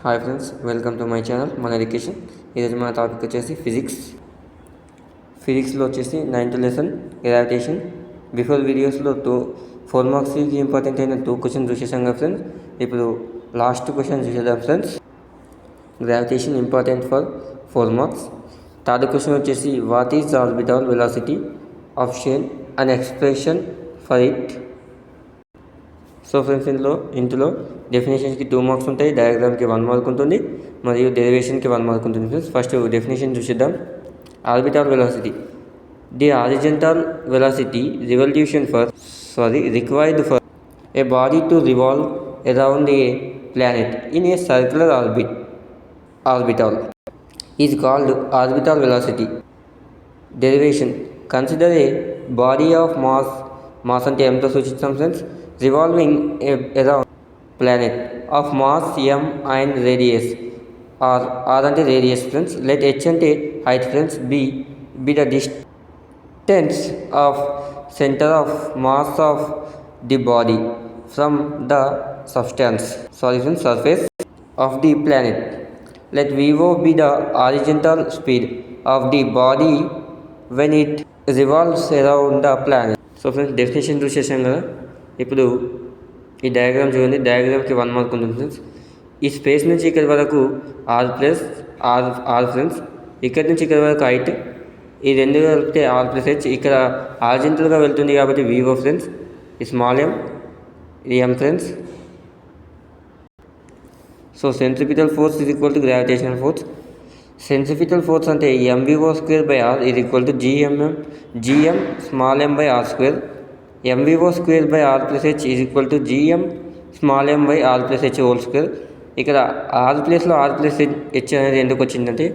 Hi friends, welcome to my channel మన education. ఈరోజు మన టాపిక్ వచ్చేసి ఫిజిక్స్లో వచ్చేసి 9th లెసన్ గ్రావిటేషన్. బిఫోర్ వీడియోస్లో 4 మార్క్స్కి ఇంపార్టెంట్ అయిన 2 క్వశ్చన్ చూసేసాం కదా ఫ్రెండ్స్. ఇప్పుడు లాస్ట్ క్వశ్చన్ చూసేద్దాం friends. Gravitation important for 4 marks. Third question వచ్చేసి what is orbital velocity of Shane and expression for it. So friends, ఇందులో డెఫినేషన్స్కి 2 మార్క్స్ ఉంటాయి, డయాగ్రామ్కి 1 మార్క్ ఉంటుంది, మరియు డెరివేషన్కి 1 మార్క్ ఉంటుంది ఫ్రెండ్స్. ఫస్ట్ డెఫినేషన్ చూసిద్దాం. Orbital velocity, the horizontal velocity required for a body to revolve around a planet in a circular orbital is called orbital velocity. Derivation, consider a body of mass అంటే mతో సూచిస్తాం friends, revolving around planet of mass m and radius r అంటే radius friends. let h అంటే height friends, b the distance of center of mass of the body from the surface of the planet. let v0 be the horizontal speed of the body when it revolves around the planet. So friends, definition చూసేసాం కదా. ఇప్పుడు ఈ diagram చూడండి, డయాగ్రామ్కి 1 mark ఉంటుంది friends. ఈ space నుంచి ఇక్కడి వరకు r ఫ్రెండ్స్, ఇక్కడి నుంచి ఇక్కడి వరకు హైట్, ఈ రెండు కలిపితే r+h. ఇక్కడ హారిజంటల్గా వెళ్తుంది కాబట్టి v0 ఫ్రెండ్స్, ఈ స్మాల్ m, ఇది m friends. So centripetal force is equal to gravitational force. Centripetal force అంటే mv²/r is equal to gm small m by r². mv²/r+h is equal to gm small m by r+h whole. ఇక్కడ r ప్లేస్లో r+h అనేది ఎందుకు వచ్చిందంటే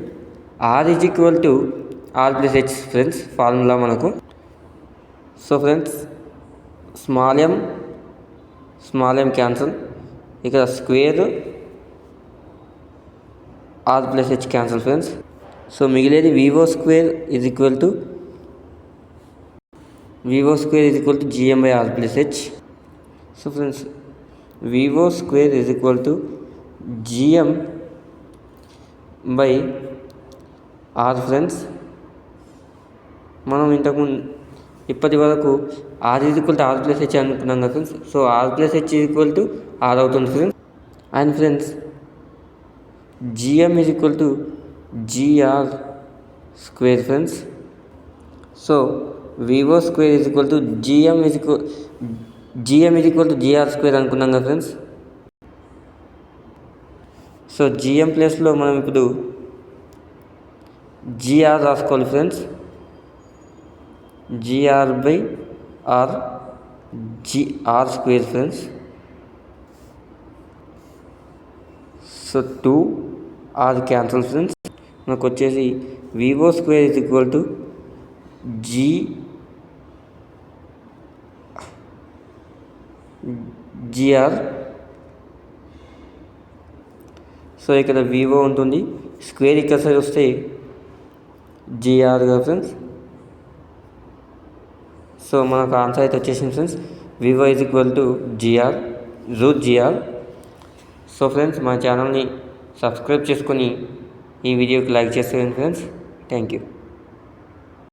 r is equal to r+h friends, formula మనకు. సో ఫ్రెండ్స్, small m cancel, ఇక్కడ square r+h cancel friends. So మిగిలేది v0² is equal to gm by r+h. So friends, v0² is equal to gm by r friends. మనం ఇప్పటి వరకు r is equal to r+h అనుకున్నాం కదా friends. So r+h is equal to r అవుతుంది friends. And friends, gm is equal to gr² friends. So v0² is equal to gm is equal to gr² అనుకున్నాం కదా friends. So gm ప్లేస్లో మనం ఇప్పుడు gr రాసుకోవాలి friends. gr/r r² friends. So 2r cancel friends. మనకు వచ్చేసి v0² is equal to gr. So ఇక్కడ v0 ఉంటుంది, స్క్వేర్ ఇక్కడ సైడ్ వస్తే gr కదా ఫ్రెండ్స్. సో మనకు ఆన్సర్ అయితే వచ్చేసింది friends, v0 is equal to gr. So friends, మా ఛానల్ని సబ్స్క్రైబ్ చేసుకొని ఈ వీడియోకి లైక్ చేసేయండి ఫ్రెండ్స్. Thank you.